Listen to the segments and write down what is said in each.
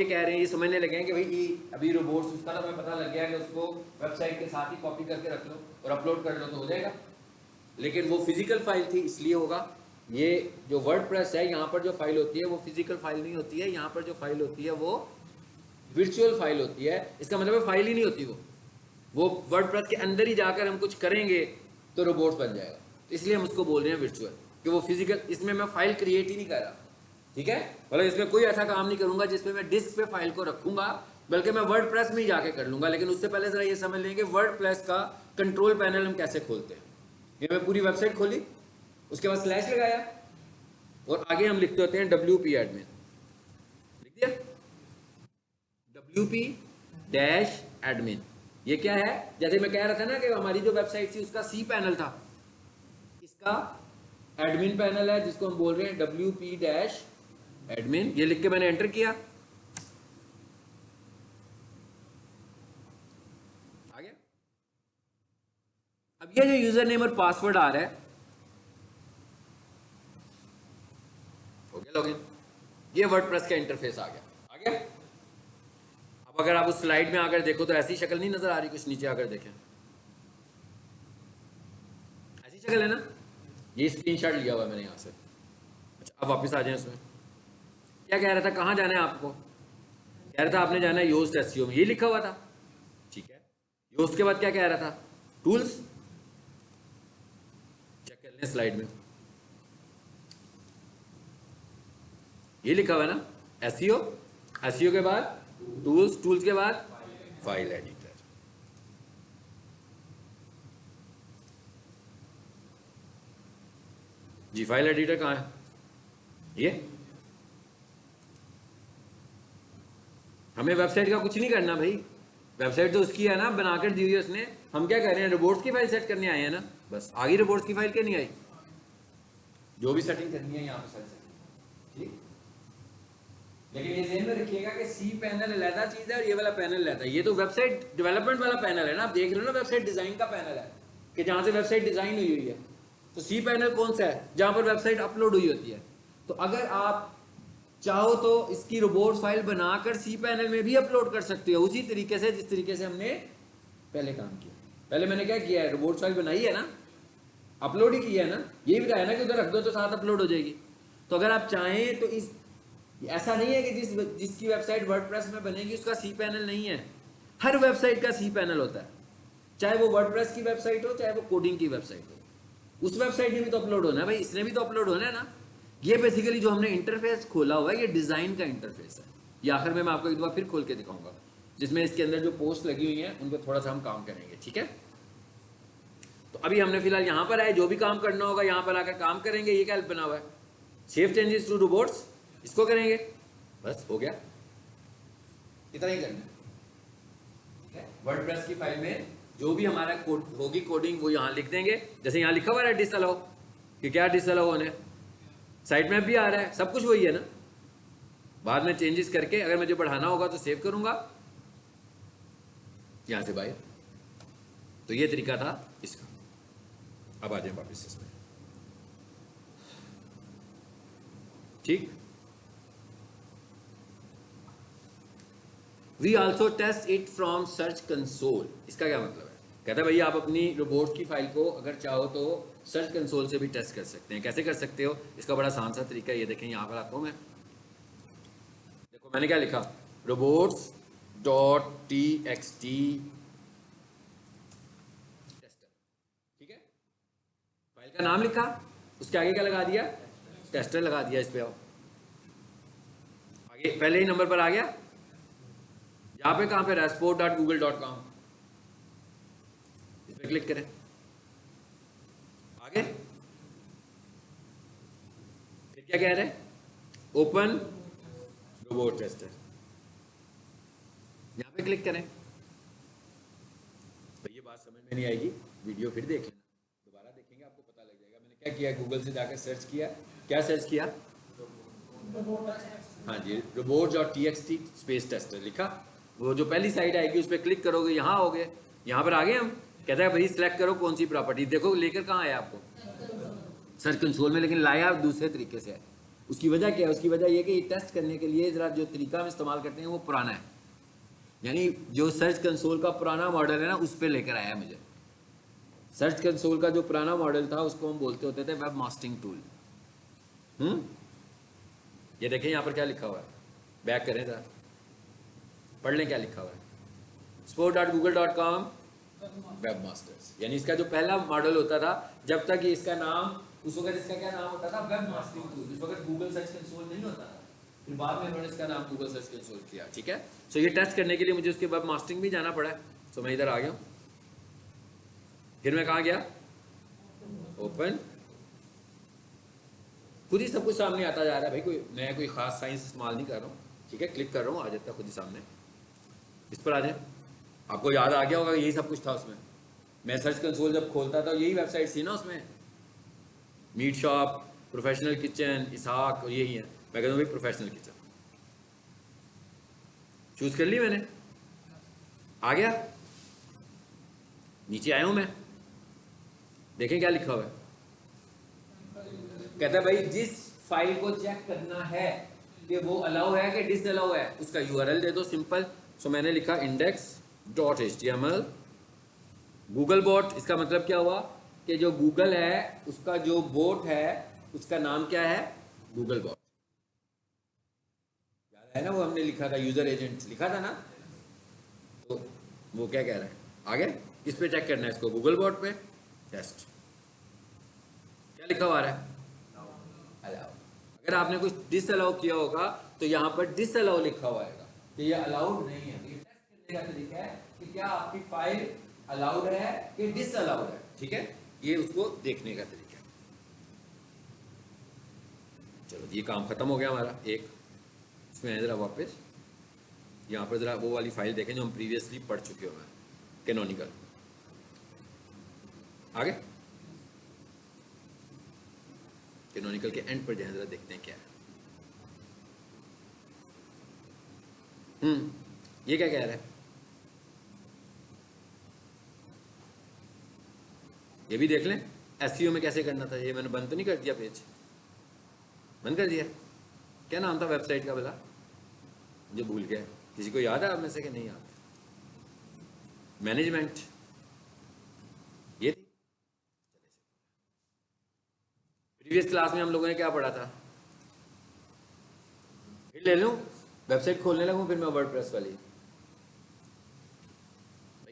ये कह रहे हैं, ये समझने लगे हैं कि भाई अभी रोबोट्स उसका तो हमें पता लग गया कि उसको वेबसाइट के साथ ही कॉपी करके रख लो और अपलोड कर लो तो हो जाएगा, लेकिन वो फिजिकल फाइल थी इसलिए होगा। ये जो वर्डप्रेस है यहाँ पर जो फाइल होती है वो फिजिकल फाइल नहीं होती है, यहाँ पर जो फाइल होती है वो वर्चुअल फाइल होती है। इसका मतलब फाइल ही नहीं होती वो वर्डप्रेस के अंदर ही जाकर हम कुछ करेंगे तो रोबोट बन जाएगा, इसलिए हम उसको बोल रहे हैं वर्चुअल, कि वो फिजिकल, इसमें मैं फाइल क्रिएट ही नहीं कर रहा, ठीक है। मतलब इसमें कोई ऐसा काम नहीं करूंगा जिसमें मैं डिस्क पे फाइल को रखूंगा, बल्कि मैं वर्डप्रेस में ही जाके कर लूंगा। लेकिन उससे पहले जरा ये समझ लेंगे वर्डप्रेस का कंट्रोल पैनल हम कैसे खोलते हैं। ये मैं पूरी वेबसाइट खोली, उसके बाद स्लैश लगाया और आगे हम लिखते होते हैं WP एडमिन, लिख दिया WP डैश एडमिन। ये क्या है, जैसे मैं कह रहा था ना कि हमारी जो वेबसाइट थी उसका सी पैनल था, इसका एडमिन पैनल है जिसको हम बोल रहे हैं WP डैश एडमिन। ये लिख के मैंने एंटर किया, आ गया। अब ये जो यूजर नेम और पासवर्ड आ रहा है, हो गया लॉगिन। ये वर्डप्रेस का इंटरफेस आ गया। अब अगर आप उस स्लाइड में आकर देखो तो ऐसी शक्ल नहीं नजर आ रही, कुछ नीचे आकर देखें ऐसी शक्ल है ना, ये स्क्रीनशॉट लिया हुआ है मैंने यहाँ से। अच्छा अब वापस आ जाए इसमें। क्या कह रहा था, कहाँ जाना है आपको, कह रहा था आपने जाना है योस्ट एसईओ में, ये लिखा हुआ था, ठीक है। योस्ट के बाद क्या कह रहा था, टूल्स, चेक कर लें स्लाइड में, ये लिखा हुआ है ना एसईओ, एसईओ के बाद टूल्स, टूल्स के बाद फाइल एडिटर। जी फाइल एडिटर कहाँ है, ये हमें वेबसाइट का कुछ नहीं करना भाई, वेबसाइट तो उसकी है ना, बनाकर दी हुई है उसने। हम क्या कर रहे हैं, रोबोट्स की फाइल सेट करने आए हैं ना, बस आगे रोबोट्स की फाइल क्या नहीं आई, जो भी सेटिंग करनी है यहाँ पे सेट सेटिंग, ठीक। लेकिन ये ध्यान में रखिएगा कि सी पैनल अलग चीज है और ये वाला पैनल अलग है। ये तो वेबसाइट डेवलपमेंट वाला पैनल है ना, आप देख रहे हो ना, वेबसाइट डिजाइन का पैनल है कि जहां से वेबसाइट डिजाइन हुई है। तो सी पैनल कौन सा है, जहां पर वेबसाइट अपलोड हुई होती है। तो अगर आप चाहो तो इसकी रोबोट फाइल बनाकर सी पैनल में भी अपलोड कर सकते हो, उसी तरीके से जिस तरीके से हमने पहले काम किया। पहले मैंने क्या किया है, रोबोट फाइल बनाई है ना, अपलोड ही किया है ना, ये बताया ना कि उधर रख दो तो साथ अपलोड हो जाएगी। तो अगर आप चाहें तो इस, ऐसा नहीं है कि जिसकी वेबसाइट वर्डप्रेस में बनेगी उसका सी पैनल नहीं है, हर वेबसाइट का सी पैनल होता है, चाहे वो वर्डप्रेस की वेबसाइट हो चाहे वो कोडिंग की वेबसाइट हो। उस वेबसाइट में भी तो अपलोड होना है भाई, इसने भी तो अपलोड होना है ना। ये बेसिकली जो हमने इंटरफेस खोला हुआ है ये डिजाइन का इंटरफेस है। ये आखिर में मैं आपको एक बार फिर खोल के दिखाऊंगा, जिसमें इसके अंदर जो पोस्ट लगी हुई है उन पर थोड़ा सा हम काम करेंगे, ठीक है। तो अभी हमने फिलहाल यहाँ पर आए, जो भी काम करना होगा यहाँ पर आकर काम करेंगे। ये क्या बना हुआ है, सेव चेंजेस टू रोबोट्स, इसको करेंगे, बस हो गया, इतना ही करना है। वर्डप्रेस की फाइल में जो भी हमारा कोड होगी कोडिंग वो यहाँ लिख देंगे, जैसे यहाँ लिखा हुआ है डिसअलाउ, कि क्या डिसअलाउ होने, साइट मैप भी आ रहा है, सब कुछ वही है ना। बाद में चेंजेस करके अगर मुझे बढ़ाना होगा तो सेव करूंगा यहां से बाहर। तो ये तरीका था इसका। अब आ जाए वापस इसमें, ठीक। We also test it from search console. इसका क्या मतलब है, कहता है भाई आप अपनी रोबोट की फाइल को अगर चाहो तो सर्च कंसोल से भी टेस्ट कर सकते हैं। कैसे कर सकते हो, इसका बड़ा आसान सा तरीका है, ये देखें यहाँ पर आता हूँ मैं। देखो मैंने क्या लिखा, रोबोट्स डॉट txt टेस्टर, ठीक है। फाइल का नाम लिखा, उसके आगे क्या लगा दिया, टेस्टर लगा दिया। इस पे आओ, आगे पहले ही नंबर पर आ गया, यहाँ पे कहाँ पे, rasport.google.com, इस पे क्लिक करें, आगे फिर क्या कह रहे हैं, ओपन रोबोट टेस्टर, यहाँ पे क्लिक करें। तो ये बात समझ में नहीं आएगी, वीडियो फिर देख लेना, दोबारा देखेंगे आपको पता लग जाएगा। मैंने क्या किया, गूगल से जाकर सर्च किया, क्या सर्च किया, हाँ जी, robots.txt स्पेस टेस्टर लिखा, वो जो पहली साइट आएगी उस पर क्लिक करोगे, यहाँ हो गए, यहाँ पर आ गए हम। कहता है भाई सिलेक्ट करो कौन सी प्रॉपर्टी, देखो लेकर कहाँ आया आपको, सर्च कंसोल में, लेकिन लाया दूसरे तरीके से है। उसकी वजह क्या है? उसकी वजह ये कि ये टेस्ट करने के लिए ज़रा जो तरीका हम इस्तेमाल करते हैं वो पुराना है, यानी जो सर्च कंसोल का पुराना मॉडल है ना उस पर लेकर आया मुझे। सर्च कंसोल का जो पुराना मॉडल था उसको हम बोलते होते थे वेब मास्टरिंग टूल। ये देखें यहाँ पर क्या लिखा हुआ है, बैक करें ज़रा, पढ़ लें क्या लिखा हुआ है। sport.google.com वेब मास्टर्स, यानी इसका जो पहला मॉडल होता था, जब तक ये इसका नाम, उस वक्त इसका क्या नाम होता था? Web mastering tool. उस वक्त गूगल सर्च कंसोल नहीं होता था, फिर बाद में उन्होंने इसका नाम गूगल सर्च कंसोल किया। ठीक है, सो ये टेस्ट करने के लिए मुझे उसके वेब मास्टरिंग भी जाना पड़ा है। सो मैं इधर आ गया हूँ, फिर मैं कहाँ गया? ओपन। खुद ही सब कुछ सामने आता जा रहा है भाई, कोई मैं कोई खास साइंस इस्तेमाल नहीं कर रहा हूँ। ठीक है, क्लिक कर रहा हूँ, आ जाता है खुद ही सामने। इस पर आ जाए, आपको याद आ गया होगा यही सब कुछ था उसमें। मैं सर्च कंसोल जब खोलता था यही वेबसाइट थी ना उसमें, मीट शॉप, प्रोफेशनल किचन, इसहाक, और यही है। मैं कहता हूँ भाई प्रोफेशनल किचन चूज कर ली मैंने, आ गया, नीचे आया हूँ मैं, देखें क्या लिखा हुआ है। कहता है भाई जिस फाइल को चेक करना है कि वो अलाउ है कि डिस अलाउ है, उसका यूआरएल दे दो सिंपल। सो मैंने लिखा index.html गूगल बोट। इसका मतलब क्या हुआ कि जो गूगल है उसका जो बोट है उसका नाम क्या है? Google boat. याद है ना, वो हमने लिखा था, यूजर एजेंट लिखा था ना। तो वो क्या कह रहा है आगे, किस पे चेक करना है इसको? गूगल बोट पे। टेस्ट क्या लिखा हुआ है? अलाउ। अगर आपने कुछ डिस अलाउ किया होगा तो यहाँ पर डिस अलाउ लिखा हुआ है कि ये अलाउड नहीं है। ये टेस्ट करने का तरीका है कि क्या आपकी फाइल अलाउड है कि डिस अलाउड है। ठीक है, ये उसको देखने का तरीका है। चलो ये काम खत्म हो गया हमारा एक। इसमें जरा वापस यहाँ पर जरा वो वाली फाइल देखें जो हम प्रीवियसली पढ़ चुके हुए हैं, कैनोनिकल। आगे कैनोनिकल के एंड पर जाए, जरा देखते हैं क्या है। ये क्या कह रहा है? ये भी देख लें एसईओ में कैसे करना था। ये मैंने बंद तो नहीं कर दिया, पेज बंद कर दिया। क्या नाम था वेबसाइट का भला? मुझे भूल गया। किसी को याद है आप में से कि नहीं याद? मैनेजमेंट ये थी। प्रीवियस क्लास में हम लोगों ने क्या पढ़ा था? फिर ले लूं, वेबसाइट खोलने लगूं फिर मैं वर्डप्रेस वाली।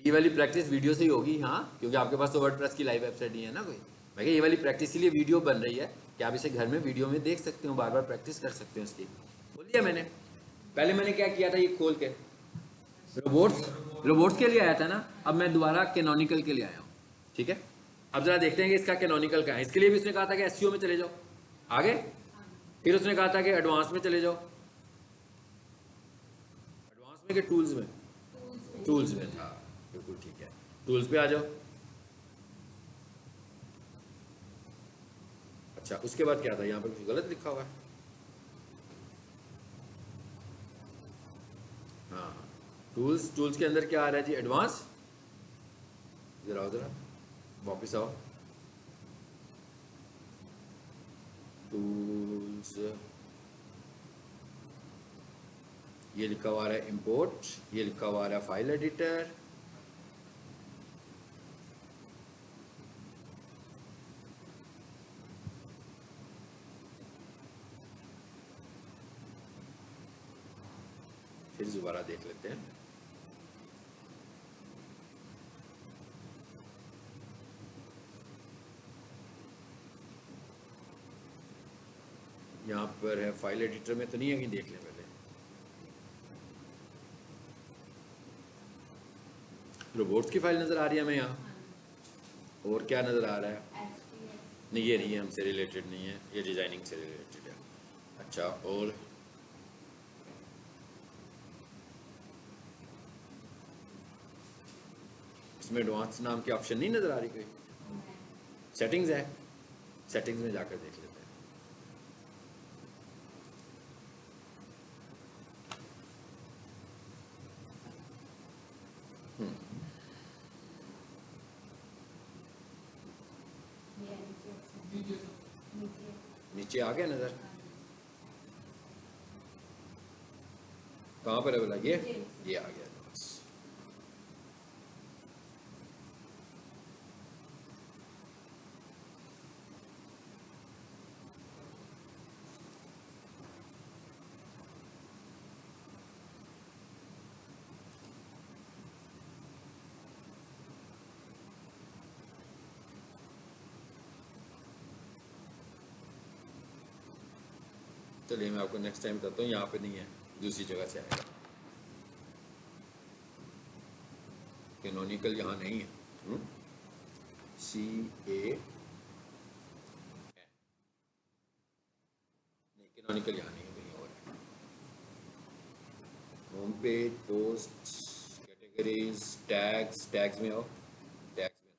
ये वाली प्रैक्टिस वीडियो से ही होगी, हाँ, क्योंकि आपके पास तो वर्डप्रेस की लाइव वेबसाइट नहीं है ना कोई। मैं ये वाली प्रैक्टिस के लिए वीडियो बन रही है कि आप इसे घर में वीडियो में देख सकते हो, बार बार प्रैक्टिस कर सकते हो इसकी। बोल दिया मैंने। पहले मैंने क्या किया था, ये खोल के रोबोट्स के लिए आया था ना, अब मैं दोबारा कैनोनिकल के लिए आया हूँ। ठीक है, अब जरा देखते हैं कि इसका कैनोनिकल का है। इसके लिए भी उसने कहा था कि एसईओ में चले जाओ आगे, फिर उसने कहा था कि एडवांस में चले जाओ। एडवांस में कि टूल्स में? टूल्स में था, बिल्कुल ठीक है, टूल्स पे आ जाओ। अच्छा उसके बाद क्या था? यहाँ पर कुछ गलत लिखा हुआ है। हाँ, टूल्स के अंदर क्या आ रहा है जी? एडवांस। जरा आओ, जरा वापस आओ, टूल्स, ये लिखा हुआ है इंपोर्ट, ये लिखा हुआ है फाइल एडिटर। फिर दोबारा देख लेते हैं। यहाँ पर है फाइल एडिटर में तो नहीं है, कहीं देख लें पहले। रोबोट्स की फाइल नज़र आ रही है हमें यहाँ, और क्या नज़र आ रहा है? नहीं ये नहीं है, हमसे रिलेटेड नहीं है, ये डिज़ाइनिंग से रिलेटेड है। अच्छा, और इसमें एडवांस नाम की ऑप्शन नहीं नज़र आ रही कोई? सेटिंग्स है, सेटिंग्स में जाकर देख लेते हैं। नीचे आ गया नज़र? कहाँ पर है बोला? ये आ गया बस। चलिए मैं आपको नेक्स्ट टाइम बताता हूँ, यहाँ पे नहीं है, दूसरी जगह से आएगा। कैनोनिकल यहाँ नहीं है। CA नहीं, कैनोनिकल यहाँ नहीं है, कहीं और है। Home page, post, categories, tags में आओ, टैग्स में आओ।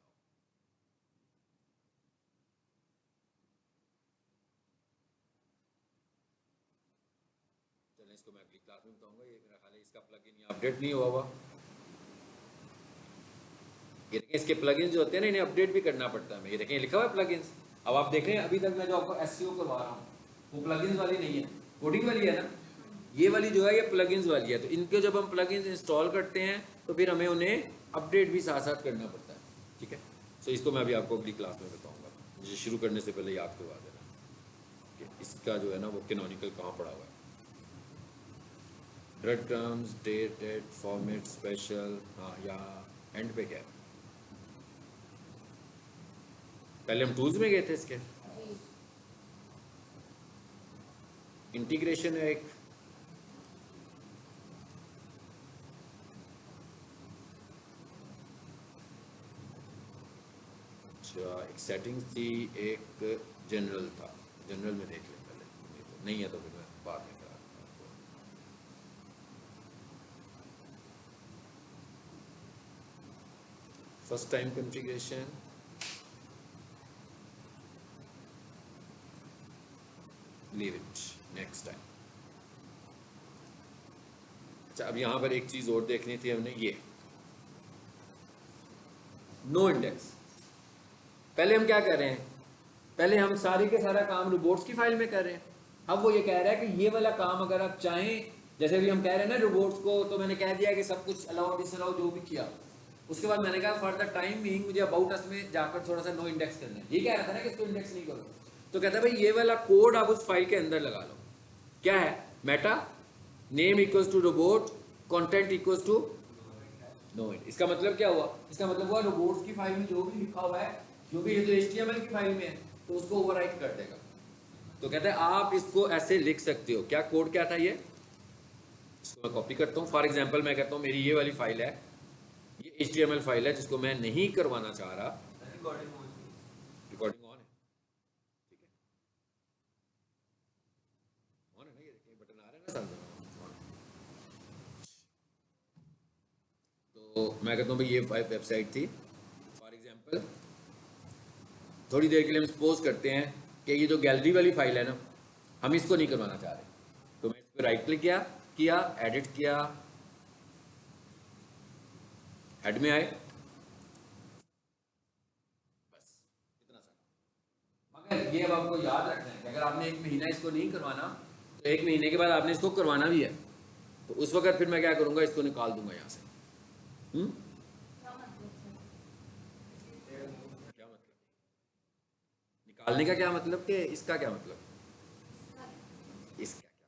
चलिए इसको मैं अगली क्लास में बताऊंगा। ये मेरा ख्याल है इसका प्लगइन यहाँ अपडेट नहीं हुआ हुआ। ये देखें, इसके प्लगइन्स जो होते हैं ना, इन्हें अपडेट भी करना पड़ता है। ये देखें लिखा हुआ है प्लगइन्स। अब आप देख रहे हैं अभी तक मैं जो आपको SEO करवा रहा हूँ वो प्लगइन्स वाली नहीं है, कोडिंग वाली है ना। ये वाली जो है ये प्लगइन्स वाली है। तो इनके जब हम प्लगइन्स इंस्टॉल करते हैं तो फिर हमें उन्हें अपडेट भी साथ साथ करना पड़ता है। ठीक है, तो इसको मैं अभी आपको अगली क्लास में बताऊँगा। मुझे शुरू करने से पहले याद करवा देना कि इसका जो है ना वो कैनोनिकल कहाँ पड़ा हुआ है। Bread crumbs, date, format, special, हाँ यहाँ एंड पे क्या है? पहले हम टूल्स में गए थे, इसके इंटीग्रेशन है एक, अच्छा एक सेटिंग्स थी, एक जनरल था। जनरल में देख लें पहले, नहीं है तो फिर मैं बाद में करा। First time configuration, leave it, next time. अच्छा अब यहाँ पर एक चीज़ और देखनी थी हमने, ये नो इंडेक्स। पहले हम क्या कर रहे हैं, पहले हम सारी के सारा काम रोबोट्स की फाइल में कर रहे हैं। अब वो ये कह रहा है कि ये वाला काम अगर आप चाहें, जैसे भी हम कह रहे हैं ना रोबोट्स को, तो मैंने कह दिया कि सब कुछ अलाउ डिसअलाउ जो भी किया, उसके बाद मैंने कहा फॉर द टाइम बीइंग मुझे अबाउट अस में जाकर थोड़ा सा नो इंडेक्स करना है। ये कह रहा था ना कि इसको इंडेक्स नहीं करो, तो कहता है भाई ये वाला कोड आप उस फाइल के अंदर लगा लो। क्या है? Meta name equals to robot, content equals to no index. इसका मतलब क्या हुआ? इसका मतलब हुआ रोबोट्स की फाइल में जो भी लिखा हुआ है, जो भी ये तो HTML की फाइल में है, तो उसको ओवरराइट कर देगा। तो कहते हैं आप इसको ऐसे लिख सकते हो। क्या कोड क्या था ये? इसको मैं कॉपी करता हूँ। फॉर एग्जांपल मैं कहता हूँ मेरी ये वाली फाइल है, ये HTML फाइल है जिसको मैं नहीं करवाना चाह रहा। रिकॉर्डिंग ऑन है, ठीक है, ऑन है ना, ये देखिए बटन आ रहा है ना सामने। तो मैं कहता हूँ भाई ये वेबसाइट थी, फॉर एग्जांपल थोड़ी देर के लिए हम सपोज करते हैं कि ये जो गैलरी वाली फाइल है ना, हम इसको नहीं करवाना चाह रहे। तो मैं इस पर राइट क्लिक किया, एडिट किया, हेड में आए, बस इतना सा। मगर ये अब आपको याद रखना है कि अगर आपने 1 महीना इसको नहीं करवाना, तो 1 महीने के बाद आपने इसको करवाना भी है, तो उस वक्त फिर मैं क्या करूंगा, इसको निकाल दूंगा यहाँ से। क्या मतलब? निकालने का क्या मतलब कि इसका क्या मतलब? इसका क्या,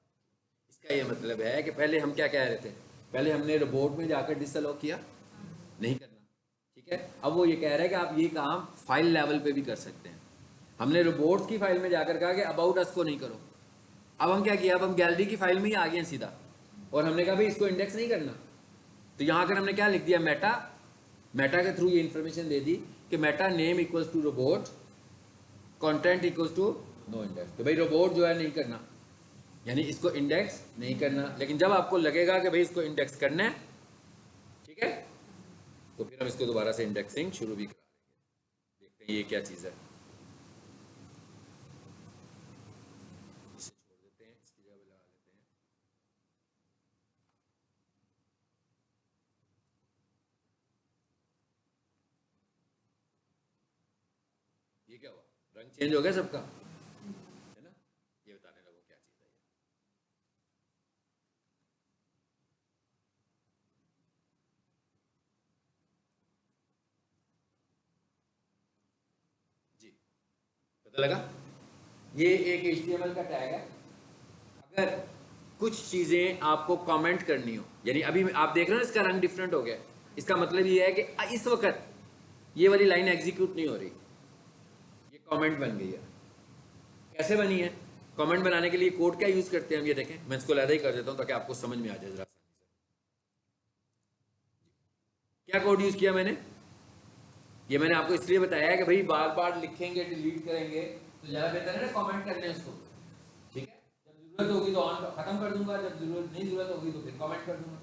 इसका ये मतलब है कि पहले हम क्या कह रहे थे, पहले हमने रोबोट में जाकर डिसअलाउ किया, नहीं करना, ठीक है। अब वो ये कह रहा है कि आप ये काम फाइल लेवल पे भी कर सकते हैं। हमने रोबोट्स की फाइल में जाकर कहा कि अबाउट अस को नहीं करो। अब हम क्या किया, अब हम गैलरी की फाइल में ही आ गए सीधा, और हमने कहा भाई इसको इंडेक्स नहीं करना। तो यहाँ कर हमने क्या लिख दिया, मेटा, मेटा के थ्रू ये इंफॉर्मेशन दे दी कि meta name equals to robot, content equals to no index. तो भाई रोबोट जो है नहीं करना, यानी इसको इंडेक्स नहीं करना। लेकिन जब आपको लगेगा कि भाई इसको इंडेक्स करना है, ठीक है, तो फिर हम इसको दोबारा से इंडेक्सिंग शुरू भी करा देंगे। देखते हैं ये क्या चीज़ है। इसे छोड़ देते हैं, इसकी जगह लगा लेते हैं। ये क्या हुआ, रंग चेंज हो गया सबका, है ना। ये बताने लगो क्या चीज़ है ये। पता लगा? ये एक HTML का टैग है। अगर कुछ चीज़ें आपको कमेंट करनी हो, यानी अभी आप देख रहे हो इसका रंग डिफरेंट हो गया, इसका मतलब ये है कि इस वक्त ये वाली लाइन एग्जीक्यूट नहीं हो रही, ये कमेंट बन गई है। कैसे बनी है? कमेंट बनाने के लिए कोड क्या यूज़ करते हैं हम, ये देखें। मैं इसको अलग ही कर देता हूँ ताकि आपको समझ में आ जाए जरा। क्या कोड यूज़ किया मैंने? ये मैंने आपको इसलिए बताया है कि भाई बार बार लिखेंगे डिलीट करेंगे तो ज़्यादा बेहतर है ना कमेंट करने उसको, ठीक है? जब जरूरत होगी तो ऑन खत्म कर दूंगा, जब जरूरत नहीं जरूरत होगी तो फिर कमेंट कर दूंगा।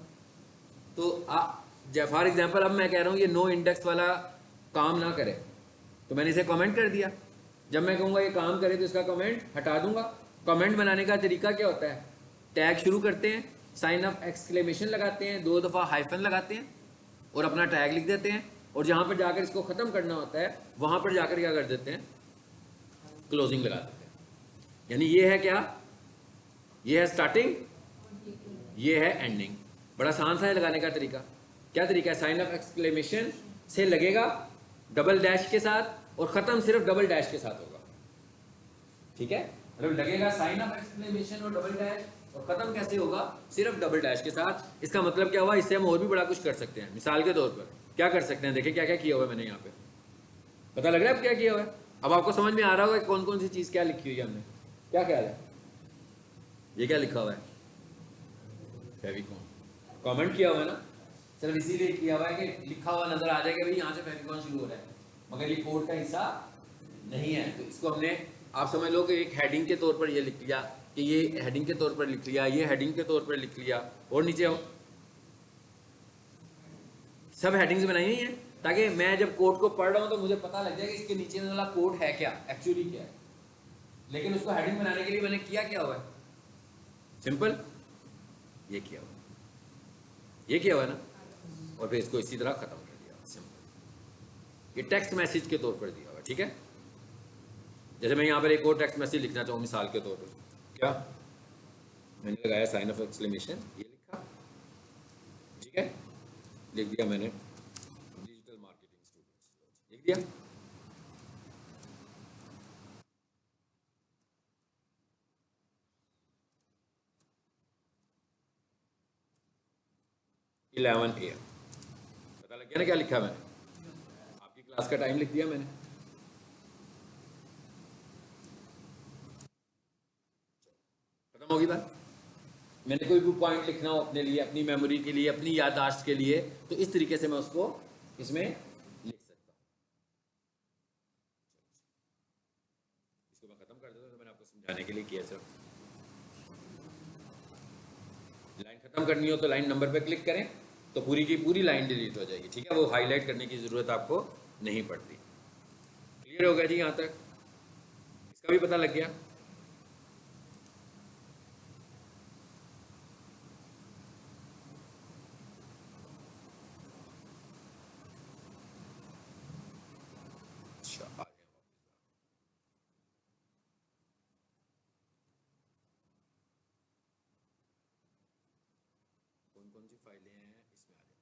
तो फॉर एग्जाम्पल अब मैं कह रहा हूँ ये नो इंडेक्स वाला काम ना करे, तो मैंने इसे कमेंट कर दिया। जब मैं कहूँगा ये काम करे तो इसका कमेंट हटा दूंगा। कमेंट बनाने का तरीका क्या होता है? टैग शुरू करते हैं, साइन ऑफ एक्सक्लेमेशन लगाते हैं, 2 दफ़ा हाइफन लगाते हैं और अपना टैग लिख देते हैं, और जहाँ पर जाकर इसको ख़त्म करना होता है वहाँ पर जाकर क्या कर देते हैं? क्लोजिंग लगा देते हैं। यानी ये है क्या? ये है स्टार्टिंग, ये है एंडिंग। बड़ा आसान सा है लगाने का तरीका। क्या तरीका है? साइन ऑफ एक्सक्लेमेशन से लगेगा डबल डैश के साथ, और ख़त्म सिर्फ डबल डैश के साथ होगा, ठीक है? मतलब लगेगा साइन ऑफ एक्सक्लेमेशन और डबल डैश, और ख़त्म कैसे होगा? सिर्फ डबल डैश के साथ। इसका मतलब क्या हुआ? इससे हम और भी बड़ा कुछ कर सकते हैं। मिसाल के तौर पर क्या कर सकते हैं? देखिए क्या क्या किया हुआ है मैंने यहाँ पे। पता लग रहा है अब क्या किया हुआ है? अब आपको समझ में आ रहा होगा कि कौन कौन सी चीज़ क्या लिखी हुई है हमने। क्या ख्याल है? ये क्या लिखा हुआ है? फेविकॉन। कमेंट किया हुआ है ना, सिर्फ इसीलिए किया हुआ है कि लिखा हुआ नजर आ जाएगा भाई यहाँ से फेविकॉन शुरू हो रहा है, मगर ये कोड का हिस्सा नहीं है। तो इसको हमने, आप समझ लो कि एक हेडिंग के तौर पर ये लिख लिया, कि ये हेडिंग के तौर पर लिख लिया, ये हेडिंग के तौर पर लिख लिया, और नीचे आओ, सब हेडिंग्स बनाई हुई हैं ताकि मैं जब कोड को पढ़ रहा हूँ तो मुझे पता लग जाए कि इसके नीचे वाला कोड है क्या, एक्चुअली क्या है। लेकिन उसको हेडिंग बनाने के लिए मैंने किया क्या हुआ है? सिंपल, ये किया हुआ, ये किया हुआ है ना, और फिर इसको इसी तरह खत्म कर दिया। सिंपल, ये टेक्स्ट मैसेज के तौर पर दिया हुआ, ठीक है? जैसे मैं यहाँ पर एक और टेक्स्ट मैसेज लिखना चाहूँ मिसाल के तौर पर, क्या मैंने लगाया? साइन ऑफ एक्सक्लेमेशन, ये लिखा, ठीक है? लिख दिया मैंने डिजिटल मार्केटिंग स्टूडेंट्स, लिख दिया। AM पता लग गया ना क्या लिखा मैंने? आपकी क्लास का टाइम लिख दिया मैंने। खत्म होगी बात। मैंने कोई भी पॉइंट लिखना हो अपने लिए, अपनी मेमोरी के लिए, अपनी याददाश्त के लिए, तो इस तरीके से मैं उसको इसमें लिख सकता हूँ। इसको मैं खत्म कर देता हूँ, तो मैंने आपको समझाने के लिए किया सिर्फ। लाइन खत्म करनी हो तो लाइन नंबर पे क्लिक करें तो पूरी की पूरी लाइन डिलीट हो जाएगी, ठीक है? वो हाईलाइट करने की ज़रूरत आपको नहीं पड़ती। क्लियर हो गया जी यहाँ तक? इसका भी पता लग गया? अच्छा, कौन कौन सी फाइलें हैं इसमें आ जाए।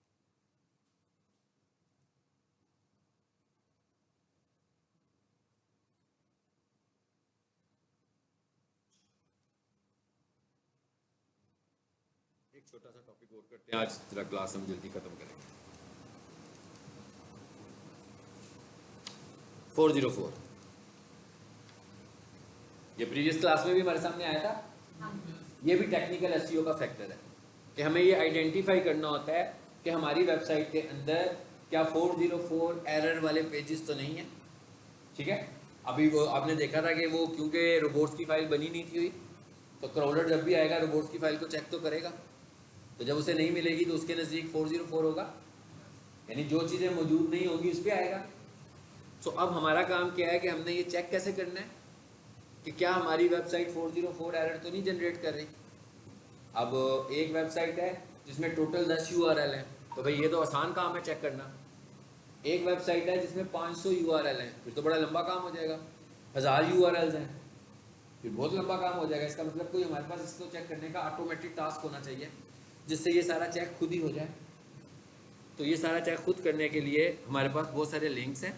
एक छोटा सा टॉपिक और करते हैं आज, जरा क्लास हम जल्दी खत्म करेंगे। 404 ये प्रीवियस क्लास में भी हमारे सामने आया था। ये भी टेक्निकल एसईओ का फैक्टर है कि हमें ये आइडेंटिफाई करना होता है कि हमारी वेबसाइट के अंदर क्या 404 एरर वाले पेजेस तो नहीं है, ठीक है? अभी वो आपने देखा था कि वो क्योंकि रोबोट्स की फाइल बनी नहीं थी हुई, तो क्राउलर जब भी आएगा रोबोट्स की फाइल को चेक तो करेगा, तो जब उसे नहीं मिलेगी तो उसके नज़दीक 404 होगा, यानी जो चीज़ें मौजूद नहीं होगी उस पर आएगा। तो अब हमारा काम क्या है कि हमने ये चेक कैसे करना है कि क्या हमारी वेबसाइट 404 एरर तो नहीं जनरेट कर रही। अब एक वेबसाइट है जिसमें टोटल 10 URL हैं, तो भाई ये तो आसान काम है चेक करना। एक वेबसाइट है जिसमें 500 URL हैं, फिर तो बड़ा लंबा काम हो जाएगा। 1000 URLs हैं, फिर बहुत लंबा काम हो जाएगा। इसका मतलब कोई हमारे पास इसको चेक करने का ऑटोमेटिक टास्क होना चाहिए जिससे ये सारा चेक खुद ही हो जाए। तो ये सारा चेक खुद करने के लिए हमारे पास बहुत सारे लिंक्स हैं,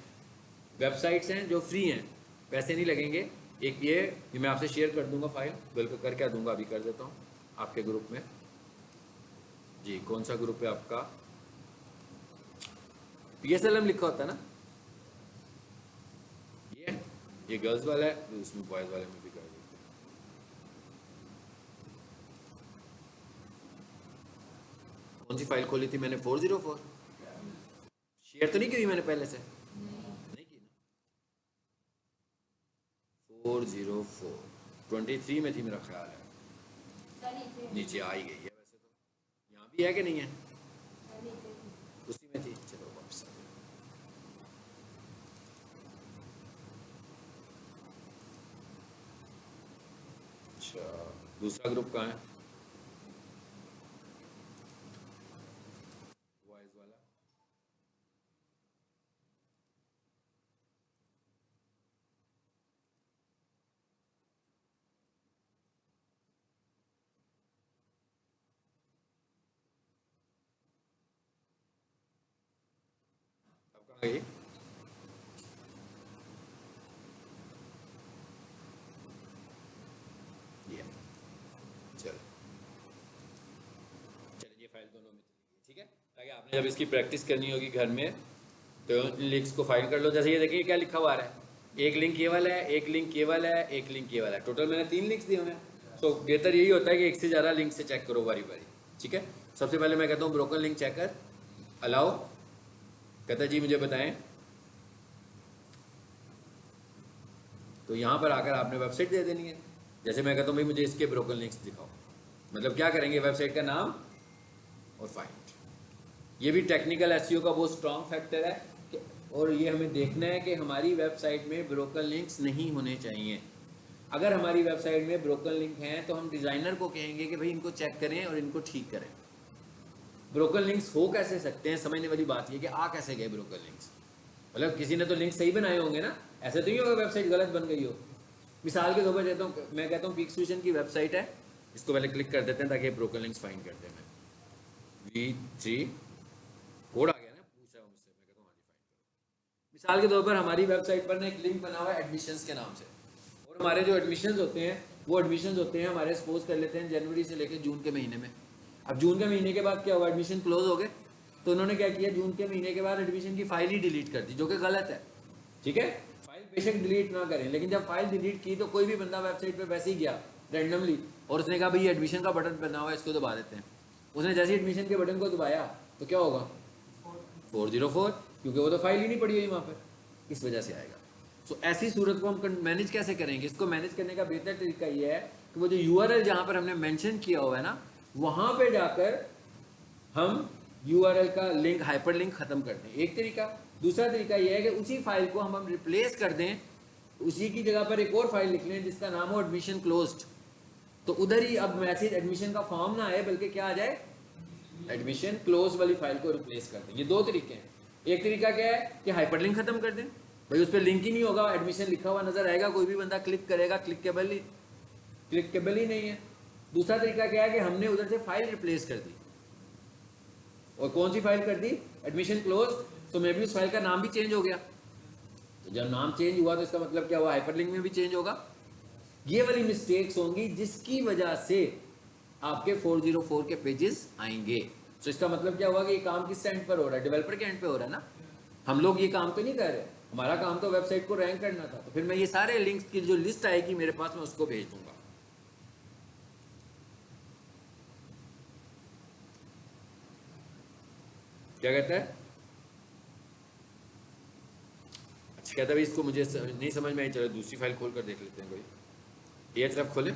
वेबसाइट्स हैं जो फ्री हैं, पैसे नहीं लगेंगे। एक ये मैं आपसे शेयर कर दूंगा फाइल, बिल्कुल करके दूंगा, अभी कर देता हूँ आपके ग्रुप में। जी कौन सा ग्रुप है आपका? PSLM लिखा होता है ना, ये गर्ल्स वाला है, तो उसमें बॉयज़ वाले में भी कर देते हैं। कौन सी फाइल खोली थी मैंने? 404 शेयर तो नहीं की मैंने पहले से? नहीं की ना। 404 23 में थी मेरा ख्याल है, नीचे आ ही गई है वैसे तो। यहाँ भी है कि नहीं है? उसी में थी, चलो वापस आ गया। अच्छा दूसरा ग्रुप कहाँ है? बॉयज़ वाला। अब कहाँ गई? ये चलो, चलिए ये फाइल दोनों में चली गई, ठीक है। ताकि आपने जब इसकी प्रैक्टिस करनी होगी घर में तो लिंक्स को फाइल कर लो। जैसे ये देखिए क्या लिखा हुआ है, एक लिंक ये वाला है, एक लिंक ये वाला है, एक लिंक ये वाला है, टोटल मैंने 3 लिंक्स दिए हुए हैं। तो बेहतर यही होता है कि एक से ज़्यादा लिंक से चेक करो बारी बारी, ठीक है। सबसे पहले मैं कहता हूँ ब्रोकन लिंक चेकर अलाउ, कहता है जी मुझे बताएं। तो यहाँ पर आकर आपने वेबसाइट दे देनी है। जैसे मैं कहता हूँ भाई मुझे इसके ब्रोकन लिंक्स दिखाओ, मतलब क्या करेंगे, वेबसाइट का नाम और फाइंड। ये भी टेक्निकल एसईओ का बहुत स्ट्रॉन्ग फैक्टर है और ये हमें देखना है कि हमारी वेबसाइट में ब्रोकन लिंक्स नहीं होने चाहिए। अगर हमारी वेबसाइट में ब्रोकन लिंक हैं तो हम डिज़ाइनर को कहेंगे कि भाई इनको चेक करें और इनको ठीक करें। ब्रोकन लिंक्स हो कैसे सकते हैं, समझने वाली बात ये कि आ कैसे गए ब्रोकन लिंक्स। मतलब किसी ने तो लिंक सही बनाए होंगे ना, ऐसे तो नहीं होगा वेबसाइट गलत बन गई हो। मिसाल के तौर पर देता हूँ, मैं कहता हूँ पीक सोल्यूशन की वेबसाइट है, इसको पहले क्लिक कर देते हैं ताकि ब्रोकन लिंक्स फाइंड करते हैं। V3 कोड आ गया ना, पूछ रहा हूँ मुझसे, मैं कहता हूँ हाँ जी फाइंड करो। मिसाल के तौर पर हमारी वेबसाइट पर ना एक लिंक बना हुआ है एडमिशन्स के नाम से, और हमारे जो एडमिशन्स होते हैं वो एडमिशन्स होते हैं हमारे, सपोज कर लेते हैं जनवरी से लेकर जून के महीने में। अब जून के महीने के बाद क्या हुआ, एडमिशन क्लोज हो गए, तो उन्होंने क्या किया, जून के महीने के बाद एडमिशन की फाइल ही डिलीट कर दी, जो कि गलत है, ठीक है। फाइल बेशक डिलीट ना करें, लेकिन जब फाइल डिलीट की तो कोई भी बंदा वेबसाइट पे वैसे ही गया रैंडमली और उसने कहा भाई ये एडमिशन का बटन बना हुआ है इसको दबा देते हैं। उसने जैसे एडमिशन के बटन को दबाया तो क्या होगा, 404, क्योंकि वो तो फाइल ही नहीं पड़ी हुई वहाँ पर, इस वजह से आएगा। सो ऐसी सूरत को हम मैनेज कैसे करेंगे, इसको मैनेज करने का बेहतर तरीका ये है कि वो जो URL जहाँ पर हमने मेंशन किया हुआ है ना, वहाँ पे जाकर हम URL का लिंक, हाइपर लिंक खत्म कर दें, एक तरीका। दूसरा तरीका यह है कि उसी फाइल को हम रिप्लेस कर दें, उसी की जगह पर एक और फाइल लिख लें जिसका नाम हो एडमिशन क्लोज्ड, तो उधर ही अब मैसेज एडमिशन का फॉर्म ना आए बल्कि क्या आ जाए, एडमिशन क्लोज वाली फाइल को रिप्लेस कर दें। ये दो तरीके हैं। एक तरीका क्या है कि हाइपर लिंक खत्म कर दें, भाई उस पर लिंक ही नहीं होगा, एडमिशन लिखा हुआ नजर आएगा, कोई भी बंदा क्लिक करेगा, क्लिकेबल ही नहीं है। दूसरा तरीका क्या है कि हमने उधर से फाइल रिप्लेस कर दी, और कौन सी फाइल कर दी, एडमिशन क्लोज, तो मे भी उस फाइल का नाम भी चेंज हो गया। तो जब नाम चेंज हुआ तो इसका मतलब क्या हुआ, हाइपरलिंक में भी चेंज होगा। ये वाली मिस्टेक्स होंगी जिसकी वजह से आपके 404 के पेजेस आएंगे। तो इसका मतलब क्या हुआ कि ये काम किस एंड पर हो रहा है, डेवलपर के एंड पे हो रहा है ना। हम लोग ये काम तो नहीं कर रहे, हमारा काम तो वेबसाइट को रैंक करना था। तो फिर मैं ये सारे लिंक्स की जो लिस्ट आएगी मेरे पास, मैं उसको भेज दूंगा। क्या कहता है, अच्छा कहता है भाई इसको मुझे नहीं समझ में आई, चलो दूसरी फाइल खोल कर देख लेते हैं। कोई Ahref खोले,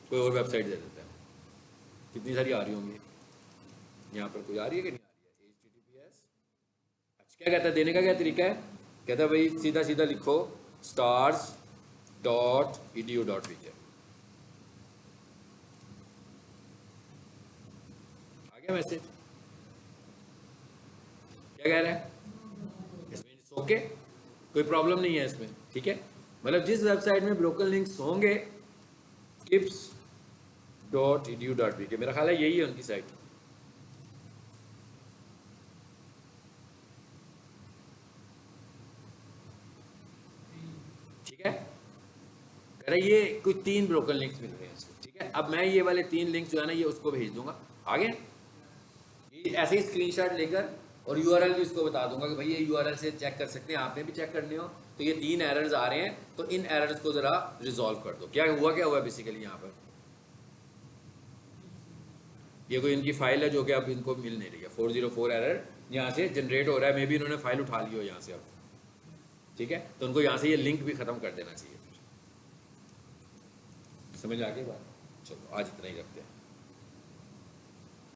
कोई और वेबसाइट दे देते हैं। कितनी सारी आ रही होंगी, यहाँ पर कोई आ रही है कि नहीं आ रही है, HTTPS। अच्छा क्या कहता है, देने का क्या तरीका है, कहता है भाई सीधा सीधा लिखो stars.edu.vk, आ गया मैसेज। क्या कह रहा है इसमें, ओके कोई प्रॉब्लम नहीं है इसमें, ठीक है। मतलब जिस वेबसाइट में ब्रोकन लिंक्स होंगे, kips.edu.vk, मेरा ख्याल है यही है उनकी साइट। ठीक है, कह रहे ये कुछ 3 ब्रोकन लिंक्स मिल रहे हैं इसको, ठीक है। अब मैं ये वाले 3 लिंक्स जो है ना ये उसको भेज दूंगा आगे, ये ऐसे ही स्क्रीनशॉट लेकर, और यूआरएल भी इसको बता दूंगा कि भाई ये यूआरएल से चेक कर सकते हैं, आपने भी चेक करने हो तो ये 3 एरर्स आ रहे हैं, तो इन एरर्स को जरा रिजॉल्व कर दो। क्या हुआ बेसिकली यहाँ पर, ये कोई इनकी फाइल है जो कि अब इनको मिल नहीं रही है, 404 एरर यहाँ से जनरेट हो रहा है, मे बी इन्होंने फाइल उठा ली हो यहाँ से अब, ठीक है। तो उनको यहाँ से ये लिंक भी खत्म कर देना चाहिए। समझ आ गई बात? चलो आज इतना ही रखते हैं।